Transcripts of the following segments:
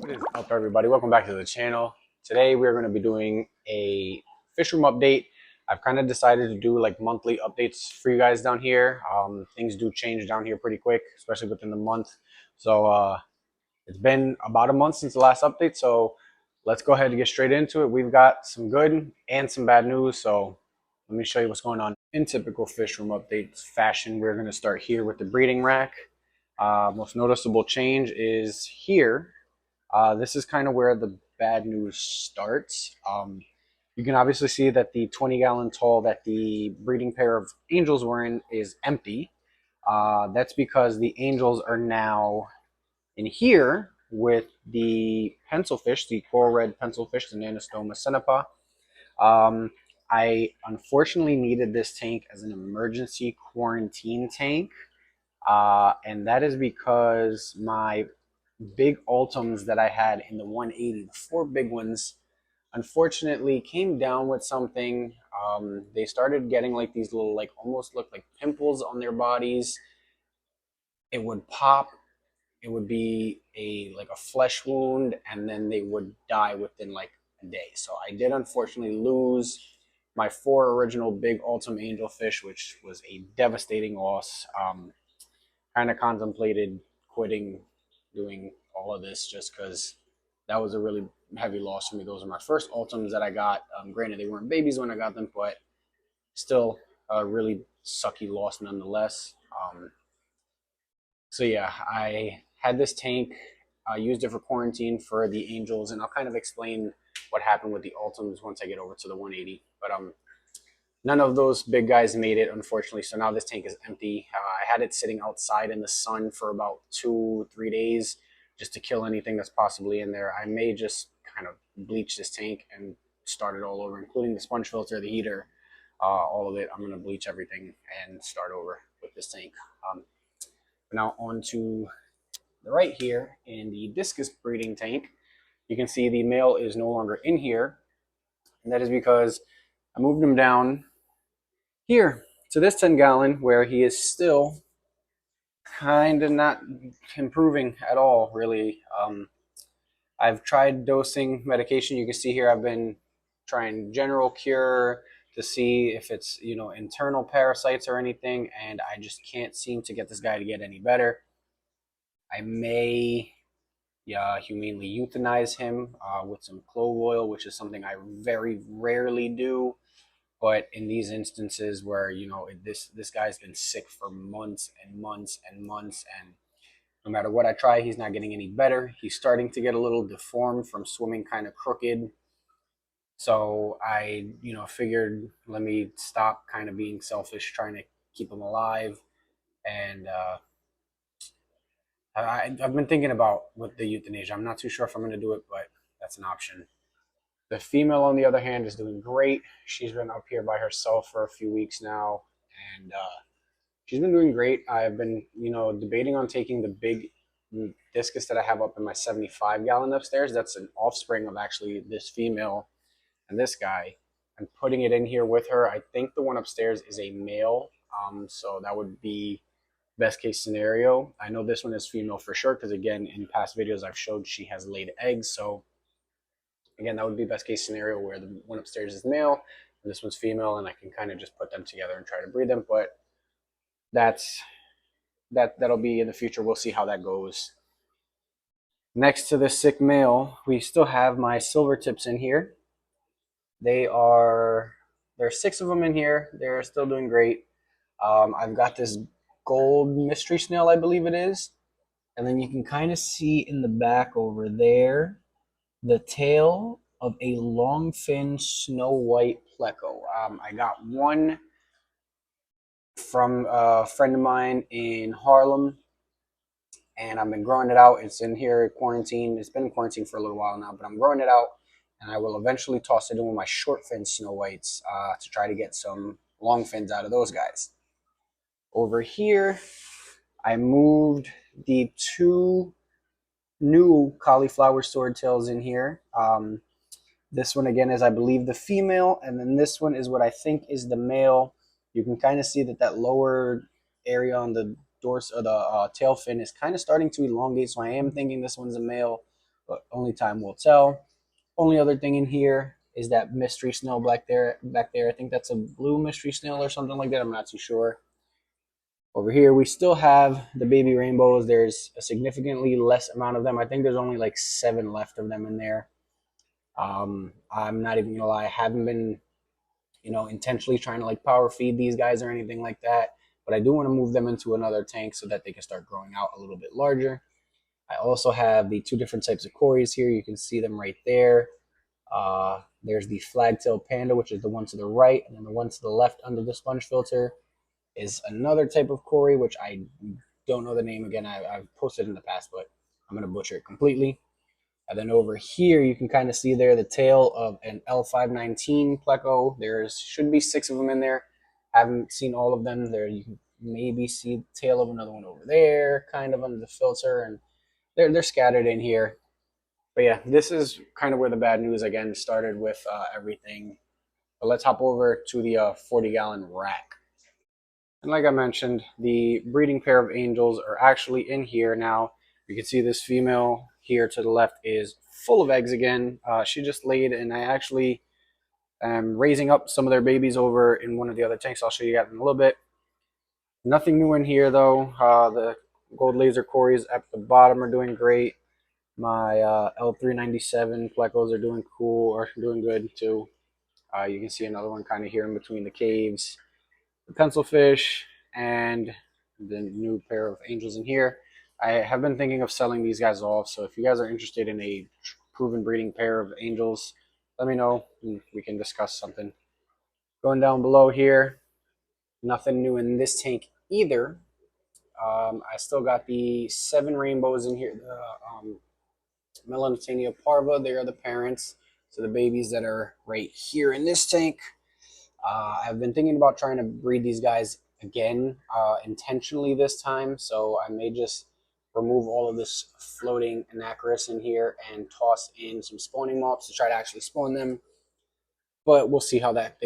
What is up, everybody? Welcome back to the channel. Today we're going to be doing a fish room update. I've kind of decided to do like monthly updates for you guys down here. Things do change down here pretty quick, especially within the month. So it's been about a month since the last update, so let's go ahead and get straight into it. We've got some good and some bad news, so let me show you what's going on. In typical fish room updates fashion, we're going to start here with the breeding rack. Most noticeable change is here. This is kind of where the bad news starts. You can obviously see that the 20-gallon tall that the breeding pair of angels were in is empty. That's because the angels are now in here with the pencilfish, the coral red pencilfish, the Nanostoma senepa. I unfortunately needed this tank as an emergency quarantine tank, and that is because my big ultims that I had in the 180, the four big ones, unfortunately came down with something. They started getting like these little, like almost look like pimples on their bodies. It would pop. It would be like a flesh wound, and then they would die within like a day. So I did unfortunately lose my four original big ultim angelfish, which was a devastating loss. Kind of contemplated quitting doing all of this just because that was a really heavy loss for me. Those are my first ultims that I got. Granted, they weren't babies when I got them, but still a really sucky loss nonetheless. So yeah, I had this tank. I used it for quarantine for the angels, and I'll kind of explain what happened with the ultims once I get over to the 180. But none of those big guys made it, unfortunately. So now this tank is empty. I had it sitting outside in the sun for about 2-3 days just to kill anything that's possibly in there. I may just kind of bleach this tank and start it all over, including the sponge filter, the heater, all of it. I'm going to bleach everything and start over with this tank. Now on to the right here in the discus breeding tank. You can see the male is no longer in here, and that is because I moved him down here to this 10-gallon where he is still kind of not improving at all, really. I've tried dosing medication. You can see here I've been trying general cure to see if it's, internal parasites or anything, and I just can't seem to get this guy to get any better. I may humanely euthanize him with some clove oil, which is something I very rarely do. But in these instances where this guy's been sick for months and months and months, and no matter what I try, he's not getting any better. He's starting to get a little deformed from swimming kind of crooked. So I figured, let me stop kind of being selfish, trying to keep him alive. And I've been thinking about with the euthanasia. I'm not too sure if I'm going to do it, but that's an option. The female, on the other hand, is doing great. She's been up here by herself for a few weeks now, and she's been doing great. I've been, debating on taking the big discus that I have up in my 75-gallon upstairs. That's an offspring of actually this female and this guy. I'm putting it in here with her. I think the one upstairs is a male, so that would be best case scenario. I know this one is female for sure because, again, in past videos I've showed she has laid eggs, so again, that would be best case scenario where the one upstairs is male and this one's female, and I can kind of just put them together and try to breed them. But that'll be in the future. We'll see how that goes. Next to this sick male, we still have my silver tips in here. There's 6 of them in here. They're still doing great. I've got this gold mystery snail, I believe it is. And then you can kind of see in the back over there the tail of a long fin snow white pleco. I got one from a friend of mine in Harlem, and I've been growing it out. It's in here quarantine. It's been quarantined for a little while now, but I'm growing it out, and I will eventually toss it in with my short fin snow whites to try to get some long fins out of those guys. Over here, I moved the 2 new cauliflower swordtails in here. This one again is, I believe, the female, and then this one is what I think is the male. You can kind of see that lower area on the dorsal or the tail fin is kind of starting to elongate, so I am thinking this one's a male. but only time will tell. Only other thing in here is that mystery snail back there. Back there, I think that's a blue mystery snail or something like that. I'm not too sure. Over here, we still have the baby rainbows. There's a significantly less amount of them. I think there's only like 7 left of them in there. I'm not even gonna lie. I haven't been, intentionally trying to like power feed these guys or anything like that. But I do want to move them into another tank so that they can start growing out a little bit larger. I also have the 2 different types of cories here. You can see them right there. There's the flagtail panda, which is the one to the right, and then the one to the left under the sponge filter is another type of cory, which I don't know the name again. I've posted in the past, but I'm going to butcher it completely. And then over here, you can kind of see there the tail of an L519 pleco. There should be 6 of them in there. Haven't seen all of them. There you can maybe see the tail of another one over there, kind of under the filter, and they're scattered in here. But yeah, this is kind of where the bad news again started with everything. But let's hop over to the 40-gallon rack. And like I mentioned, the breeding pair of angels are actually in here now. You can see this female here to the left is full of eggs again. She just laid, and I actually am raising up some of their babies over in one of the other tanks. I'll show you guys in a little bit. Nothing new in here though. The gold laser cories at the bottom are doing great. My L397 plecos are doing cool, or doing good too. You can see another one kind of here in between the caves. The pencil fish and the new pair of angels in here. I have been thinking of selling these guys off, so if you guys are interested in a proven breeding pair of angels, let me know and we can discuss something. Going down below here, nothing new in this tank either. I still got the 7 rainbows in here. The Melanotania parva, they are the parents. So the babies that are right here in this tank. I've been thinking about trying to breed these guys again intentionally this time. So I may just remove all of this floating anacris in here and toss in some spawning mops to try to actually spawn them. But we'll see how that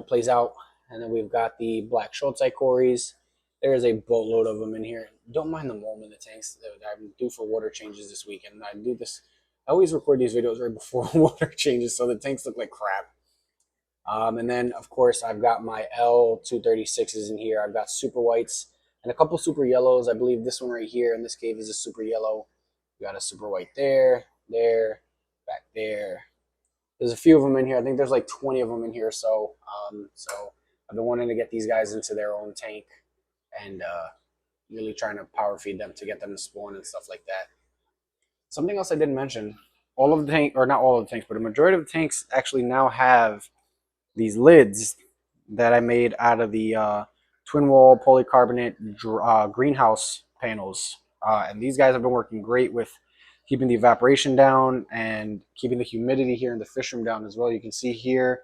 plays out. And then we've got the black Schultz cories. There's a boatload of them in here. Don't mind the mold in the tanks. I'm due for water changes this week, and I do this. I always record these videos right before water changes, so the tanks look like crap. And then, of course, I've got my L236s in here. I've got super whites and a couple super yellows. I believe this one right here in this cave is a super yellow. We got a super white there, back there. There's a few of them in here. I think there's like 20 of them in here. So I've been wanting to get these guys into their own tank and really trying to power feed them to get them to spawn and stuff like that. Something else I didn't mention, all of the tank, or not all of the tanks, but a majority of the tanks actually now have these lids that I made out of the twin wall polycarbonate greenhouse panels. And these guys have been working great with keeping the evaporation down and keeping the humidity here in the fish room down as well. You can see here,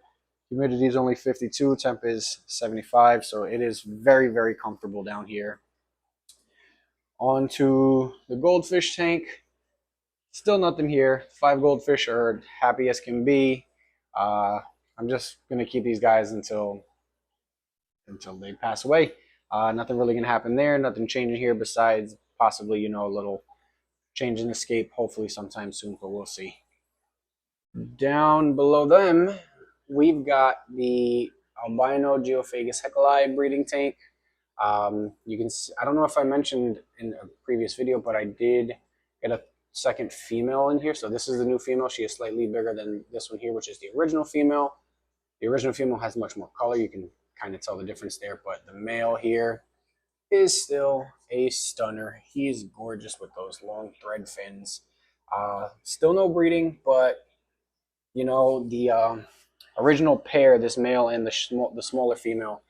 humidity is only 52, temp is 75, so it is very, very comfortable down here. On to the goldfish tank. Still nothing here. 5 goldfish are happy as can be. I'm just gonna keep these guys until they pass away. Nothing really gonna happen there. Nothing changing here besides possibly a little change in escape. Hopefully sometime soon, but we'll see. Down below them, we've got the albino geophagus heckelii breeding tank. You can see, I don't know if I mentioned in a previous video, but I did get a second female in here. So this is the new female. She is slightly bigger than this one here, which is the original female. The original female has much more color. You can kind of tell the difference there, but the male here is still a stunner. He is gorgeous with those long thread fins. Still no breeding, but the original pair, this male and the smaller female,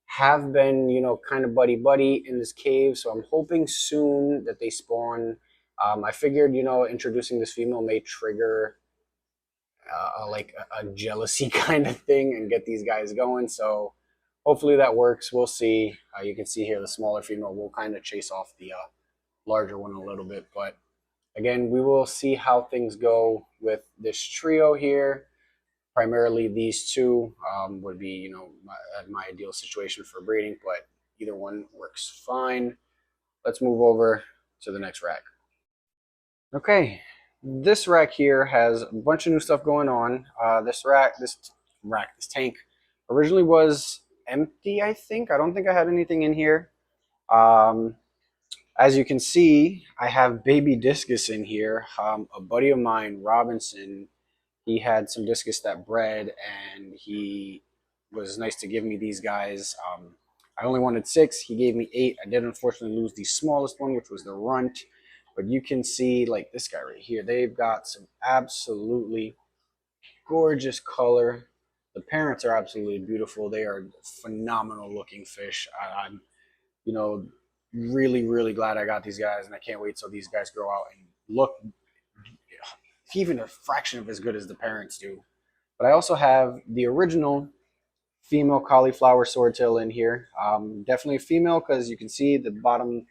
have been kind of buddy in this cave. So I'm hoping soon that they spawn. I figured introducing this female may trigger like a jealousy kind of thing and get these guys going. So hopefully that works. We'll see. You can see here the smaller female will kind of chase off the larger one a little bit. But again, we will see how things go with this trio here. Primarily these two would be my ideal situation for breeding, but either one works fine. Let's move over to the next rack. Okay, this rack here has a bunch of new stuff going on. This tank originally was empty, I think. I don't think I had anything in here. Um, as you can see, I have baby discus in here. A buddy of mine, Robinson, he had some discus that bred, and he was nice to give me these guys. I only wanted 6. He gave me 8. I did unfortunately lose the smallest one, which was the runt. But you can see, like this guy right here, they've got some absolutely gorgeous color. The parents are absolutely beautiful. They are phenomenal looking fish. I'm, you know, really glad I got these guys, and I can't wait till these guys grow out and look even a fraction of as good as the parents do. But I also have the original female cauliflower swordtail in here. Definitely a female because you can see the bottom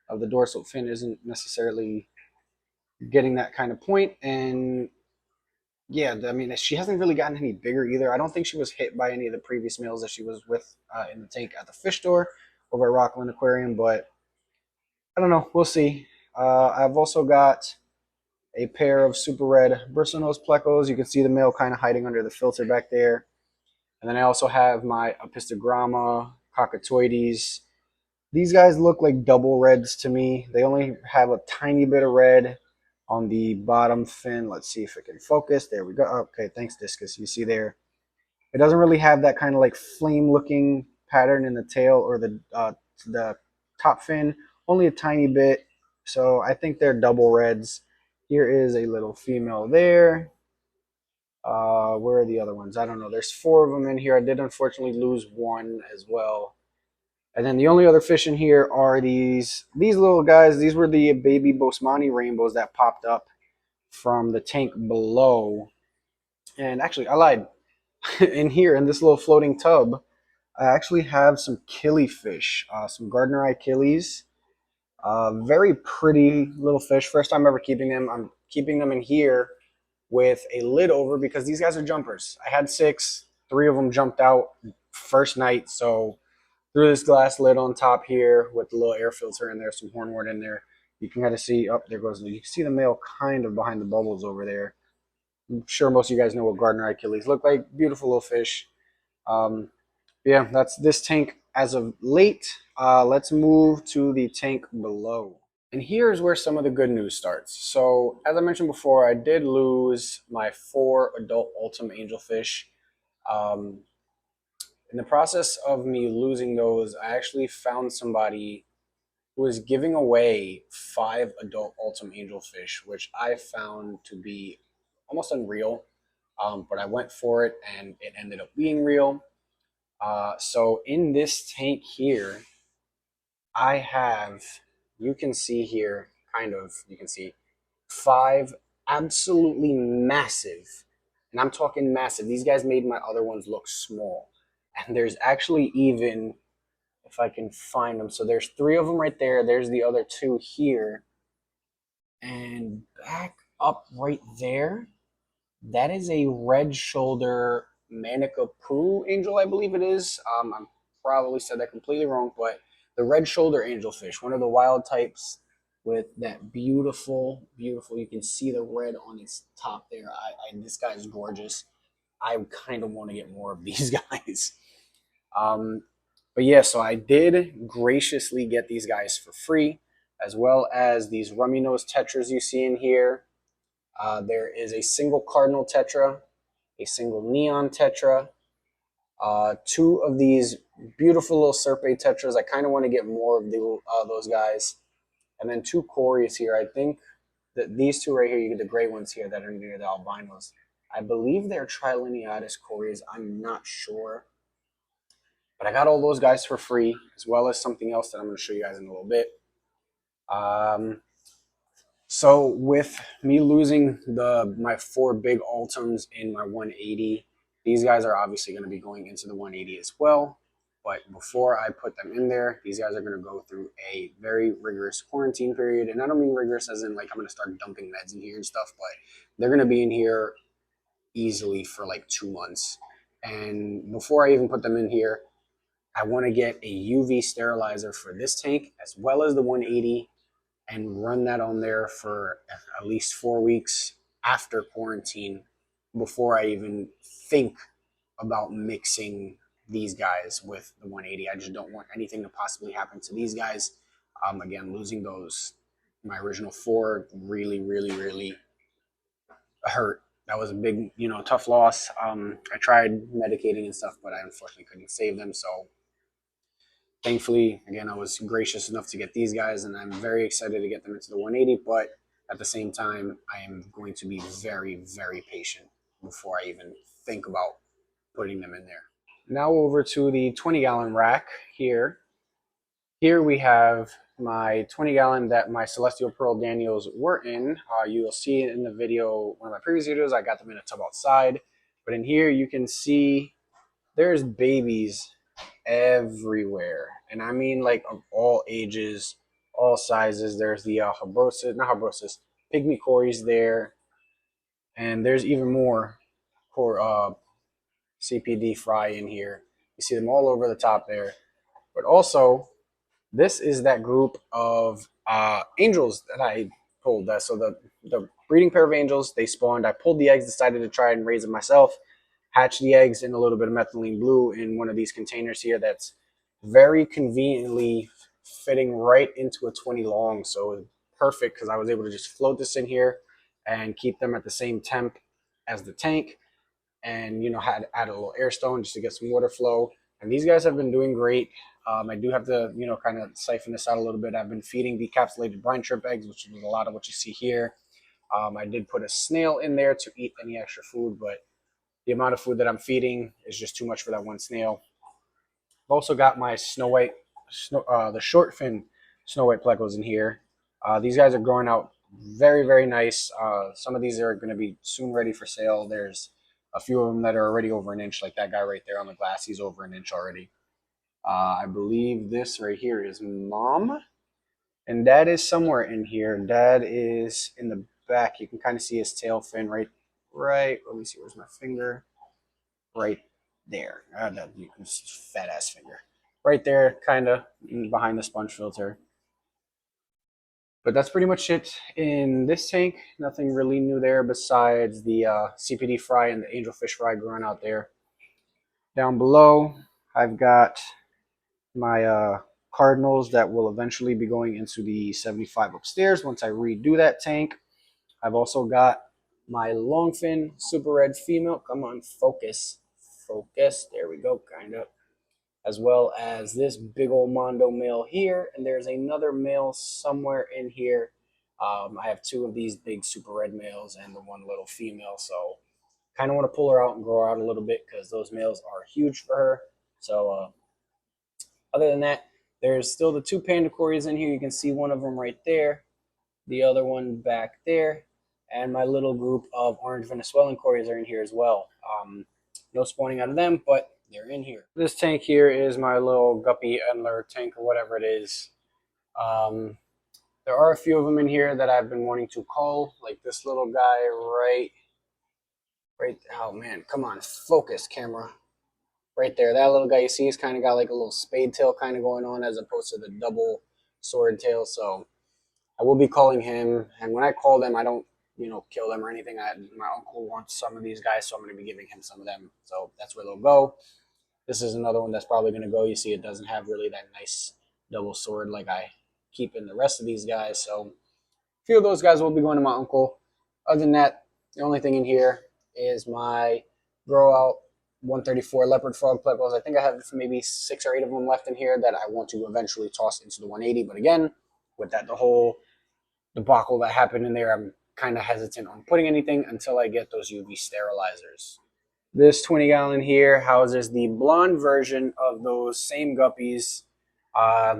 of the dorsal fin isn't necessarily getting that kind of point. And yeah, I mean, she hasn't really gotten any bigger either. I don't think she was hit by any of the previous males that she was with in the tank at the fish store over at Rockland Aquarium, but I don't know. We'll see. I've also got a pair of super red bristlenose plecos. You can see the male kind of hiding under the filter back there. And then I also have my apistogramma cockatoides. These guys look like double reds to me. They only have a tiny bit of red on the bottom fin. Let's see if it can focus. There we go. Okay, thanks, Discus. You see there. It doesn't really have that kind of like flame looking pattern in the tail or the top fin. Only a tiny bit. So I think they're double reds. Here is a little female there. Where are the other ones? I don't know. There's 4 of them in here. I did unfortunately lose one as well. And then the only other fish in here are these little guys. These were the baby Bosmani rainbows that popped up from the tank below. And actually, I lied. In here, in this little floating tub, I actually have some killifish, some Gardner eye killies. Very pretty little fish. First time ever keeping them. I'm keeping them in here with a lid over because these guys are jumpers. I had 6. 3 of them jumped out first night, so through this glass lid on top here with the little air filter in there, some hornwort in there. You can kind of see, oh, there goes, you can see the male kind of behind the bubbles over there. I'm sure most of you guys know what Gardner Achilles look like. Beautiful little fish. Um, yeah, that's this tank as of late. Let's move to the tank below. And here's where some of the good news starts. So as I mentioned before, I did lose my 4 adult Ultim angelfish. Um, in the process of me losing those, I actually found somebody who was giving away 5 adult Ultim angelfish, which I found to be almost unreal. But I went for it and it ended up being real. So in this tank here, I have, you can see here, kind of, you can see 5 absolutely massive, and I'm talking massive. These guys made my other ones look small. And there's actually even, if I can find them, so there's 3 of them right there. There's the other 2 here. And back up right there, that is a red shoulder Manica Poo angel, I believe it is. I probably said that completely wrong, but the red shoulder angelfish, one of the wild types with that beautiful, you can see the red on its top there. This guy is gorgeous. I kind of want to get more of these guys. Um, but yeah, so I did graciously get these guys for free, as well as these rummy nose tetras you see in here. There is a single cardinal tetra, a single neon tetra, 2 of these beautiful little serpe tetras. I kind of want to get more of those guys. And then 2 cories here. I think that these 2 right here, you get the gray ones here that are near the albinos. I believe they're trilineatus cories. I'm not sure. But I got all those guys for free, as well as something else that I'm going to show you guys in a little bit. So with me losing my 4 big Ultims in my 180, these guys are obviously going to be going into the 180 as well. But before I put them in there, these guys are going to go through a very rigorous quarantine period. And I don't mean rigorous as in like I'm going to start dumping meds in here and stuff, but they're going to be in here easily for like 2 months. And before I even put them in here, I want to get a UV sterilizer for this tank as well as the 180. and run that on there for at least 4 weeks after quarantine before I even think about mixing these guys with the 180. I just don't want anything to possibly happen to these guys. Again, losing my original four really, really, really hurt. That was a big, tough loss. I tried medicating and stuff, but I unfortunately couldn't save them. So thankfully, again, I was gracious enough to get these guys, and I'm very excited to get them into the 180. But at the same time, I am going to be very, very patient before I even think about putting them in there. Now over to the 20-gallon rack here. Here we have my 20-gallon that my Celestial Pearl Daniels were in. You'll see in the video, one of my previous videos, I got them in a tub outside. But in here, you can see there's babies everywhere. And I mean like of all ages, all sizes. There's the pygmy cories there. And there's even more CPD fry in here. You see them all over the top there. But also, this is that group of angels that I pulled. So the breeding pair of angels, they spawned. I pulled the eggs, decided to try and raise them myself. Hatched the eggs in a little bit of methylene blue in one of these containers here that's very conveniently fitting right into a 20 long. So it was perfect because I was able to just float this in here and keep them at the same temp as the tank. And had add a little air stone just to get some water flow. And these guys have been doing great. I do have to kind of siphon this out a little bit. I've been feeding decapsulated brine shrimp eggs, which is a lot of what you see here. I did put a snail in there to eat any extra food, but the amount of food that I'm feeding is just too much for that one snail. I've also got my the short fin snow white plecos in here. These guys are growing out very, very nice. Some of these are going to be soon ready for sale. There's a few of them that are already over an inch, like that guy right there on the glass. He's over an inch already. I believe this right here is Mom, and Dad is somewhere in here. Dad is in the back. You can kind of see his tail fin right. Let me see. Where's my finger? Right there. You can see fat ass finger. Right there, kind of behind the sponge filter. But that's pretty much it in this tank. Nothing really new there besides the CPD fry and the angelfish fry growing out there. Down below, I've got my cardinals that will eventually be going into the 75 upstairs once I redo that tank. I've also got my longfin super red female. Come on, focus. Focus. There we go, kind of. As well as this big old Mondo male here. And there's another male somewhere in here. I have two of these big super red males and the one little female. So kind of want to pull her out and grow out a little bit because those males are huge for her. So other than that, there's still the two panda cories in here. You can see one of them right there. The other one back there. And my little group of orange Venezuelan cories are in here as well. No spawning out of them, but they're in here. This tank here is my little guppy Endler tank or whatever it is. There are a few of them in here that I've been wanting to cull, like this little guy right. Oh man, come on, focus camera. Right there, that little guy you see, he's kind of got like a little spade tail kind of going on as opposed to the double sword tail. So I will be calling him, and when I call them, I don't kill them or anything. My uncle wants some of these guys, so I'm going to be giving him some of them. So that's where they'll go. This is another one that's probably going to go. You see it doesn't have really that nice double sword like I keep in the rest of these guys. So a few of those guys will be going to my uncle. Other than that, the only thing in here is my grow out 134 leopard frog plecos. I think I have maybe 6 or 8 of them left in here that I want to eventually toss into the 180. But again, with that the whole debacle that happened in there, I'm kind of hesitant on putting anything until I get those UV sterilizers. This 20-gallon here houses the blonde version of those same guppies.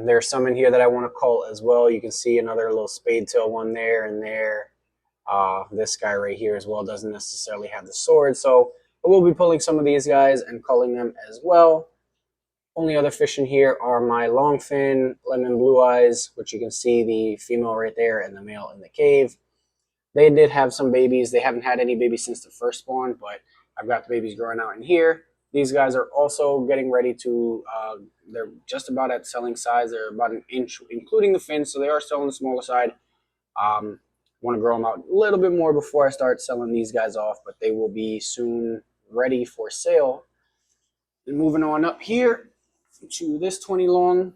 There's some in here that I want to cull as well. You can see another little spade tail one there and there. This guy right here as well doesn't necessarily have the sword, so I will be pulling some of these guys and culling them as well. Only other fish in here are my longfin lemon blue eyes, which you can see the female right there and the male in the cave. They did have some babies. They haven't had any babies since the first spawn, but I've got the babies growing out in here. These guys are also getting ready to, they're just about at selling size. They're about an inch, including the fins, so they are still on the smaller side. Want to grow them out a little bit more before I start selling these guys off, but they will be soon ready for sale. And moving on up here to this 20 long.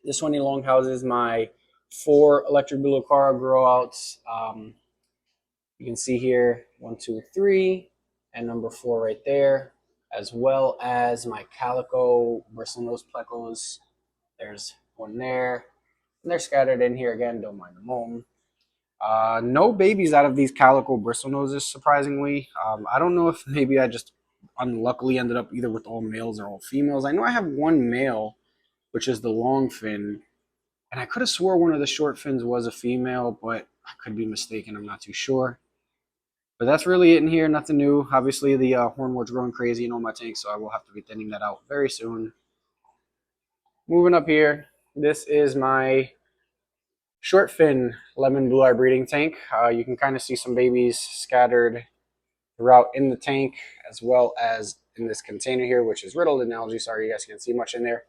This 20 long houses my 4 electric blue Cara grow outs. You can see here 1, 2, 3, and number 4 right there, as well as my calico bristlenose plecos. There's one there, and they're scattered in here again. Don't mind them. No babies out of these calico bristlenoses, surprisingly. I don't know if maybe I just unluckily ended up either with all males or all females. I know I have one male, which is the long fin, and I could have swore one of the short fins was a female, but I could be mistaken. I'm not too sure. But that's really it in here. Nothing new. Obviously, the hornwort's growing crazy in all my tanks, so I will have to be thinning that out very soon. Moving up here, this is my short fin lemon blue eye breeding tank. You can kind of see some babies scattered throughout in the tank, as well as in this container here, which is riddled in algae. Sorry, you guys can't see much in there.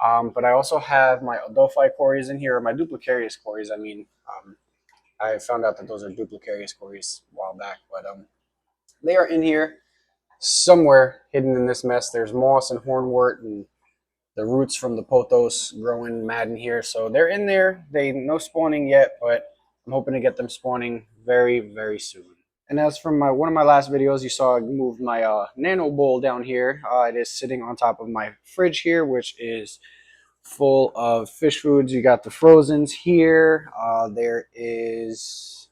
But I also have my Adelphi cories in here, or my duplicarius cories. I mean, I found out that those are duplicarius cories a while back, but they are in here somewhere hidden in this mess. There's moss and hornwort and the roots from the pothos growing mad in here. So they're in there. They no spawning yet, but I'm hoping to get them spawning very, very soon. And as from one of my last videos, you saw I moved my nano bowl down here. It is sitting on top of my fridge here, which is full of fish foods. You got the frozens here. There is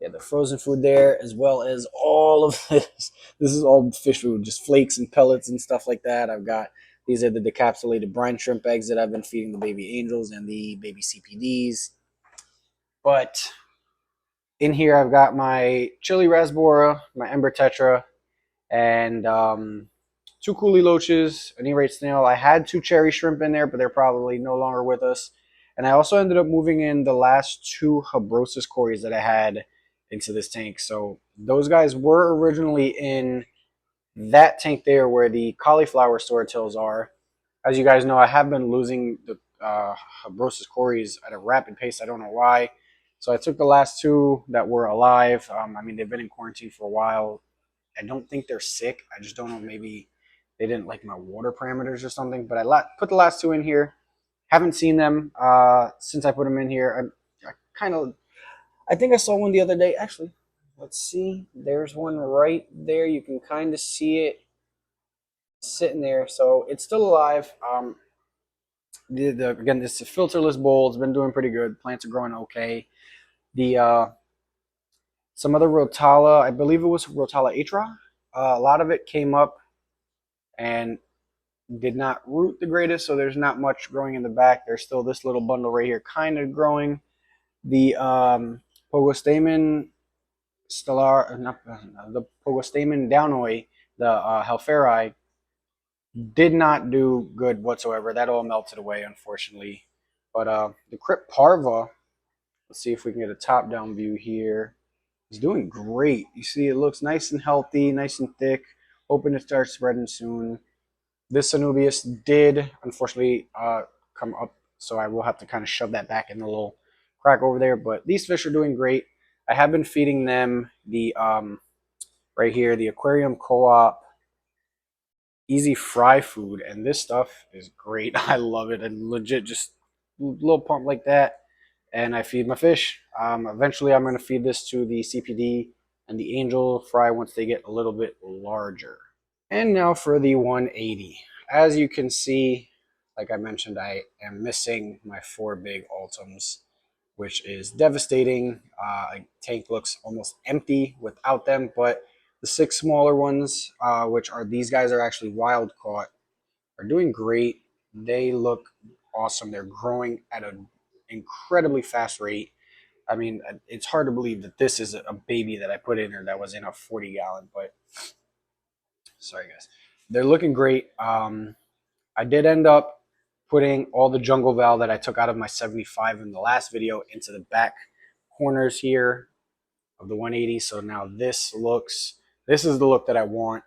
the frozen food there, as well as all of this. This is all fish food, just flakes and pellets and stuff like that. I've got, these are the decapsulated brine shrimp eggs that I've been feeding the baby angels and the baby CPDs. But in here I've got my chili rasbora, my ember tetra, and 2 coolie loaches, an E-rate snail. I had 2 cherry shrimp in there, but they're probably no longer with us. And I also ended up moving in the last 2 habrosus cories that I had into this tank. So those guys were originally in that tank there where the cauliflower swordtails are. As you guys know, I have been losing the habrosus cories at a rapid pace. I don't know why. So I took the last 2 that were alive. I mean, they've been in quarantine for a while. I don't think they're sick. I just don't know. Maybe they didn't like my water parameters or something. But I put the last 2 in here. Haven't seen them since I put them in here. I think I saw one the other day. Actually, let's see. There's one right there. You can kind of see it sitting there. So it's still alive. Again, this is a filterless bowl. It's been doing pretty good. Plants are growing okay. Some other Rotala, I believe it was Rotala atra. A lot of it came up and did not root the greatest, so there's not much growing in the back. There's still this little bundle right here kind of growing. The Pogostamen stellar, the Pogostamen downoi, the Halferi, did not do good whatsoever. That all melted away, unfortunately. But the Crypt Parva, let's see if we can get a top-down view here. It's doing great. You see, it looks nice and healthy, nice and thick. Hoping to start spreading soon. This Anubias did, unfortunately, come up, so I will have to kind of shove that back in the little crack over there. But these fish are doing great. I have been feeding them the right here, the Aquarium Co-op Easy Fry food, and this stuff is great. I love it. And legit, just a little pump like that, and I feed my fish. Eventually, I'm going to feed this to the CPD and the Angel Fry once they get a little bit larger. And now for the 180. As you can see, like I mentioned, I am missing my 4 big Ultims, which is devastating. Tank looks almost empty without them, but the 6 smaller ones, which are these guys are actually wild caught, are doing great. They look awesome. They're growing at an incredibly fast rate. I mean, it's hard to believe that this is a baby that I put in there that was in a 40-gallon, but sorry guys. They're looking great. I did end up putting all the jungle val that I took out of my 75 in the last video into the back corners here of the 180. So now this is the look that I want.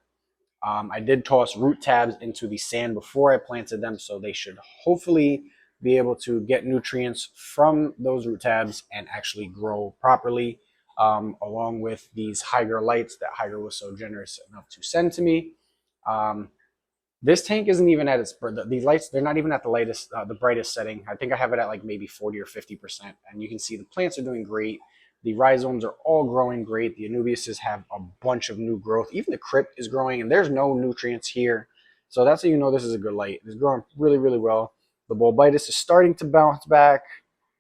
I did toss root tabs into the sand before I planted them, so they should hopefully be able to get nutrients from those root tabs and actually grow properly, along with these Hydra lights that Hydra was so generous enough to send to me. This tank isn't even at its, these lights, they're not even at the lightest, the brightest setting. I think I have it at like maybe 40 or 50%. And you can see the plants are doing great. The rhizomes are all growing great. The Anubiases have a bunch of new growth. Even the crypt is growing, and there's no nutrients here. So that's how you know this is a good light. It's growing really, really well. The Bulbitis is starting to bounce back.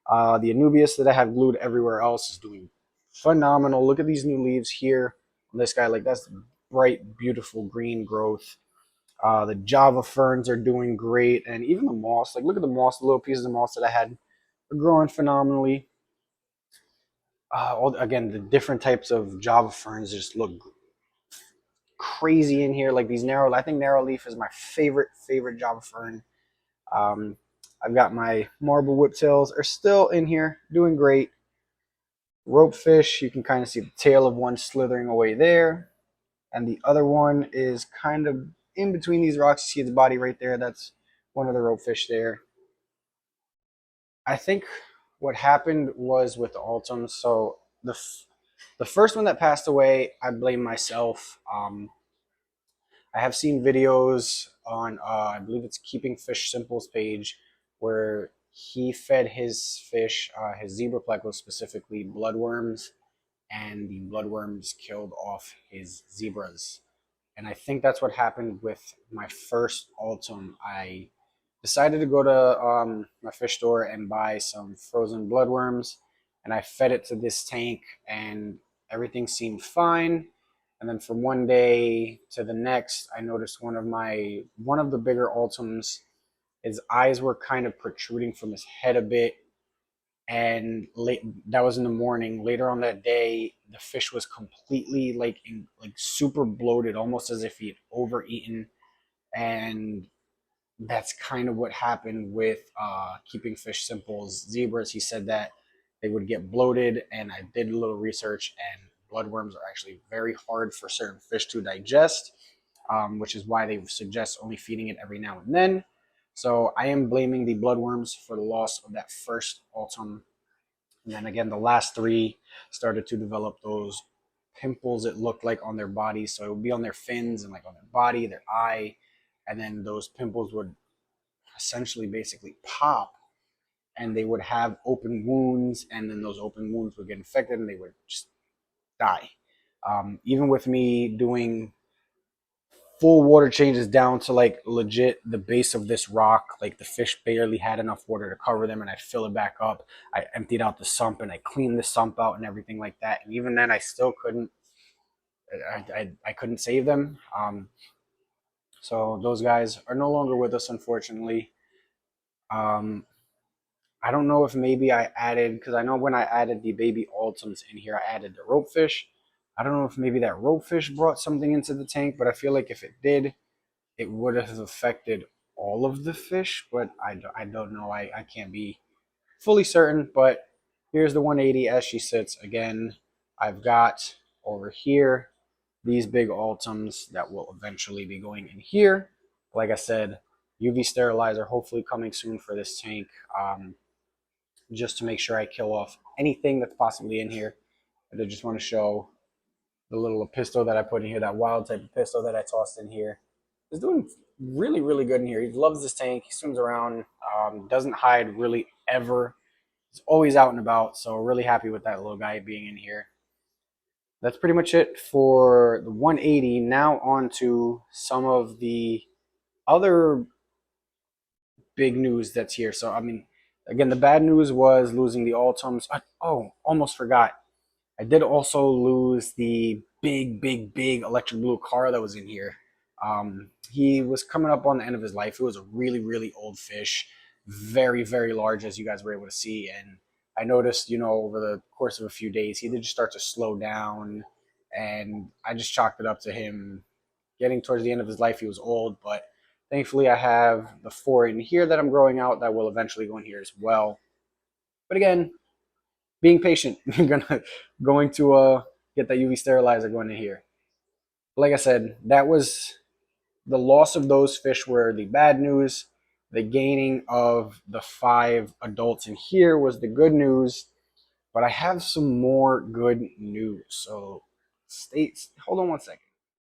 The Anubias that I have glued everywhere else is doing phenomenal. Look at these new leaves here on this guy. Like, that's bright, beautiful green growth. The Java ferns are doing great, and even the moss. Like, look at the moss, the little pieces of moss that I had are growing phenomenally. Again, the different types of Java ferns just look crazy in here. Like these narrow, I think narrow leaf is my favorite Java fern. Um, I've got my marble whiptails are still in here, doing great. Ropefish, you can kind of see the tail of one slithering away there, and the other one is kind of in between these rocks. You see the body right there. That's one of the ropefish there. I think what happened was with the Ultums. So the first one that passed away, I blame myself. I have seen videos on, I believe it's Keeping Fish Simple's page, where he fed his fish, his zebra plecos specifically, bloodworms, and the bloodworms killed off his zebras. And I think that's what happened with my first Ultum. I decided to go to my fish store and buy some frozen bloodworms, and I fed it to this tank, and everything seemed fine. And then from one day to the next, I noticed one of the bigger Ultums, his eyes were kind of protruding from his head a bit. And that was in the morning. Later on that day, the fish was completely like super bloated, almost as if he had overeaten. And that's kind of what happened with Keeping Fish Simple's zebras. He said that they would get bloated, and I did a little research, and bloodworms are actually very hard for certain fish to digest, which is why they suggest only feeding it every now and then. So I am blaming the bloodworms for the loss of that first Ultum. And then again, the last three started to develop those pimples, it looked like, on their bodies. So it would be on their fins and like on their body, their eye, and then those pimples would essentially basically pop, and they would have open wounds, and then those open wounds would get infected and they would just die. Even with me doing full water changes down to like legit the base of this rock, like the fish barely had enough water to cover them, and I fill it back up. I emptied out the sump and I cleaned the sump out and everything like that, and even then I still couldn't, I couldn't save them. So those guys are no longer with us, unfortunately. um, I don't know if maybe I added, because I know when I added the baby Ultums in here, I added the ropefish. I don't know if maybe that ropefish brought something into the tank, but I feel like if it did, it would have affected all of the fish, but I don't know. I can't be fully certain, but here's the 180 as she sits. Again, I've got over here these big Ultums that will eventually be going in here. Like I said, UV sterilizer hopefully coming soon for this tank. Just to make sure I kill off anything that's possibly in here. I just want to show the little pistol that I put in here, that wild type of pistol that I tossed in here. He's doing really, really good in here. He loves this tank. He swims around, doesn't hide really ever. He's always out and about, so really happy with that little guy being in here. That's pretty much it for the 180. Now on to some of the other big news that's here. So, I mean, again, the bad news was losing the Ultums. Oh, almost forgot. I did also lose the big electric blue car that was in here. He was coming up on the end of his life. It was a really, really old fish, very large, as you guys were able to see. And I noticed, over the course of a few days, he did just start to slow down. And I just chalked it up to him getting towards the end of his life. He was old, but thankfully I have the 4 in here that I'm growing out that will eventually go in here as well. But again, being patient. You're going to get that UV sterilizer going in here. Like I said, that was the loss of those fish were the bad news. The gaining of the 5 adults in here was the good news. But I have some more good news. So hold on one second.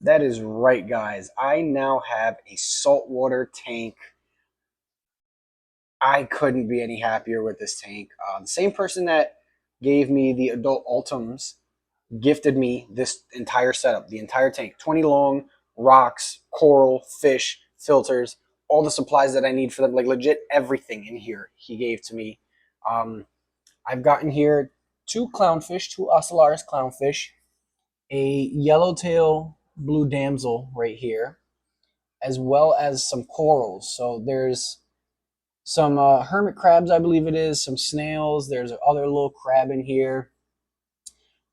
That is right, guys. I now have a saltwater tank. I couldn't be any happier with this tank. The same person that gave me the adult ultims gifted me this entire setup, the entire tank, 20 long, rocks, coral, fish, filters, all the supplies that I need for them, like legit everything in here he gave to me. I've gotten here 2 clownfish, 2 ocellaris clownfish, a yellowtail blue damsel right here, as well as some corals. So there's some hermit crabs, I believe it is, some snails. There's other little crab in here.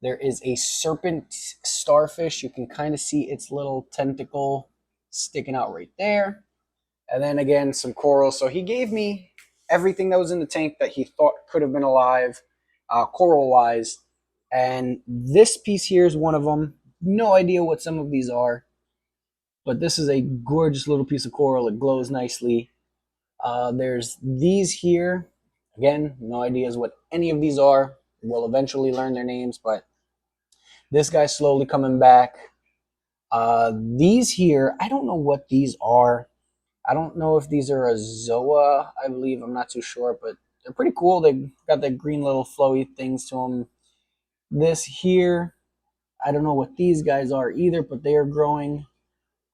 There is a serpent starfish. You can kind of see its little tentacle sticking out right there. And then again, some coral. So he gave me everything that was in the tank that he thought could have been alive, coral-wise. And this piece here is one of them. No idea what some of these are, but this is a gorgeous little piece of coral. It glows nicely. There's these here. Again, no ideas what any of these are. We'll eventually learn their names, but this guy's slowly coming back. These here, I don't know what these are. I don't know if these are a Zoa, I believe. I'm not too sure, but they're pretty cool. They got that green little flowy things to them. This here, I don't know what these guys are either, but they are growing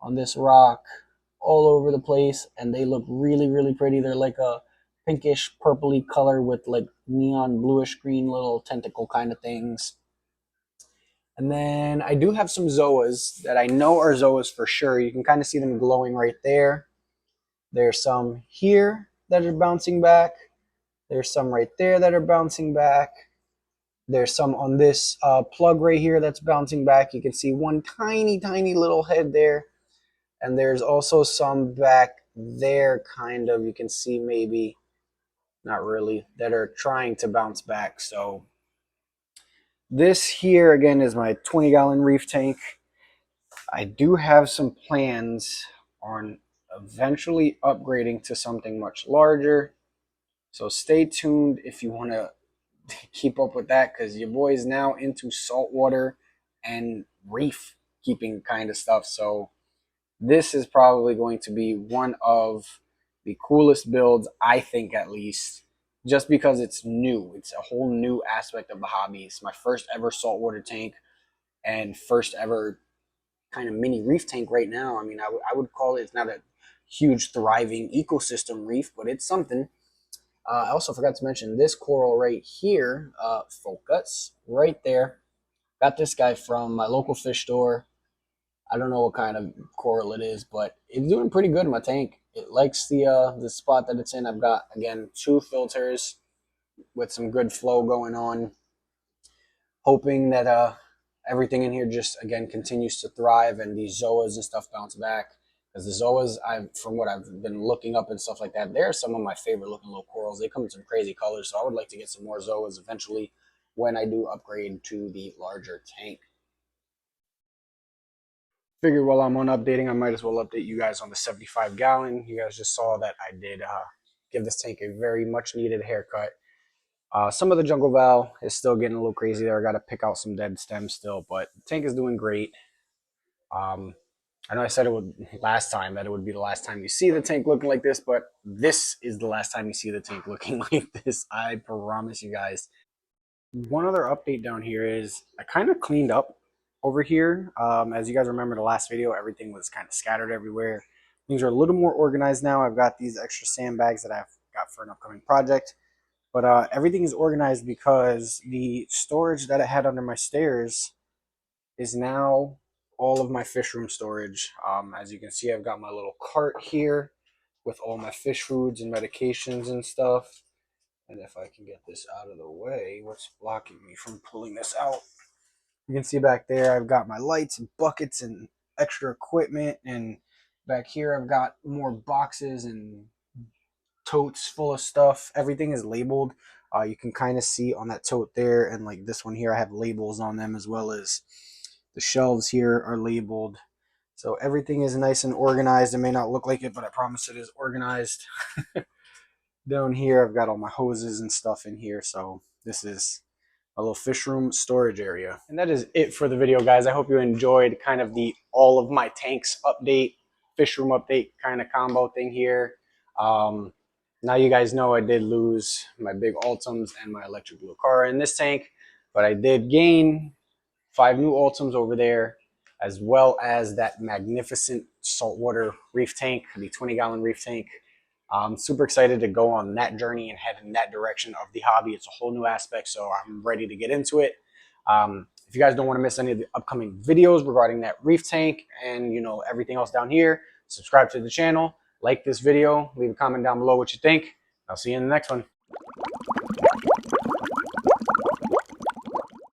on this rock all over the place, and they look really, really pretty. They're like a pinkish, purpley color with like neon bluish green little tentacle kind of things. And then I do have some Zoas that I know are Zoas for sure. You can kind of see them glowing right there. There's some here that are bouncing back. There's some right there that are bouncing back. There's some on this plug right here that's bouncing back. You can see one tiny, tiny little head there. And there's also some back there, kind of. You can see maybe, not really, that are trying to bounce back. So this here, again, is my 20-gallon reef tank. I do have some plans on eventually upgrading to something much larger. So stay tuned if you want to keep up with that, because your boy is now into saltwater and reef keeping kind of stuff. So this is probably going to be one of the coolest builds, I think, at least, just because it's new. It's a whole new aspect of the hobby. It's my first ever saltwater tank and first ever kind of mini reef tank right now. I mean, I would call it, it's not a huge thriving ecosystem reef, but it's something. I also forgot to mention this coral right here, focus, right there. Got this guy from my local fish store. I don't know what kind of coral it is, but it's doing pretty good in my tank. It likes the spot that it's in. I've got, again, 2 filters with some good flow going on, hoping that everything in here just, again, continues to thrive and these zoas and stuff bounce back. Because the zoas, from what I've been looking up and stuff like that, they're some of my favorite looking little corals. They come in some crazy colors, so I would like to get some more zoas eventually when I do upgrade to the larger tank. Figured while I'm on updating, I might as well update you guys on the 75-gallon. You guys just saw that I did give this tank a very much needed haircut. Some of the jungle val is still getting a little crazy there. I got to pick out some dead stems still, but the tank is doing great. I know I said it would last time that it would be the last time you see the tank looking like this, but this is the last time you see the tank looking like this. I promise you guys. One other update down here is I kind of cleaned up over here. As you guys remember the last video, everything was kind of scattered everywhere. Things are a little more organized now. I've got these extra sandbags that I've got for an upcoming project. But everything is organized because the storage that I had under my stairs is now all of my fish room storage. As you can see, I've got my little cart here with all my fish foods and medications and stuff. And if I can get this out of the way, what's blocking me from pulling this out? You can see back there, I've got my lights and buckets and extra equipment. And back here, I've got more boxes and totes full of stuff. Everything is labeled. You can kind of see on that tote there, and like this one here, I have labels on them, as well as the shelves here are labeled. So everything is nice and organized. It may not look like it, but I promise it is organized. Down here, I've got all my hoses and stuff in here. So this is a little fish room storage area. And that is it for the video, guys. I hope you enjoyed kind of the all of my tanks update, fish room update kind of combo thing here. Now you guys know I did lose my big Ultims and my electric blue car in this tank, but I did gain 5 new Ultims over there, as well as that magnificent saltwater reef tank, the 20-gallon reef tank. I'm super excited to go on that journey and head in that direction of the hobby. It's a whole new aspect, so I'm ready to get into it. If you guys don't want to miss any of the upcoming videos regarding that reef tank and everything else down here, subscribe to the channel, like this video, leave a comment down below what you think. I'll see you in the next one.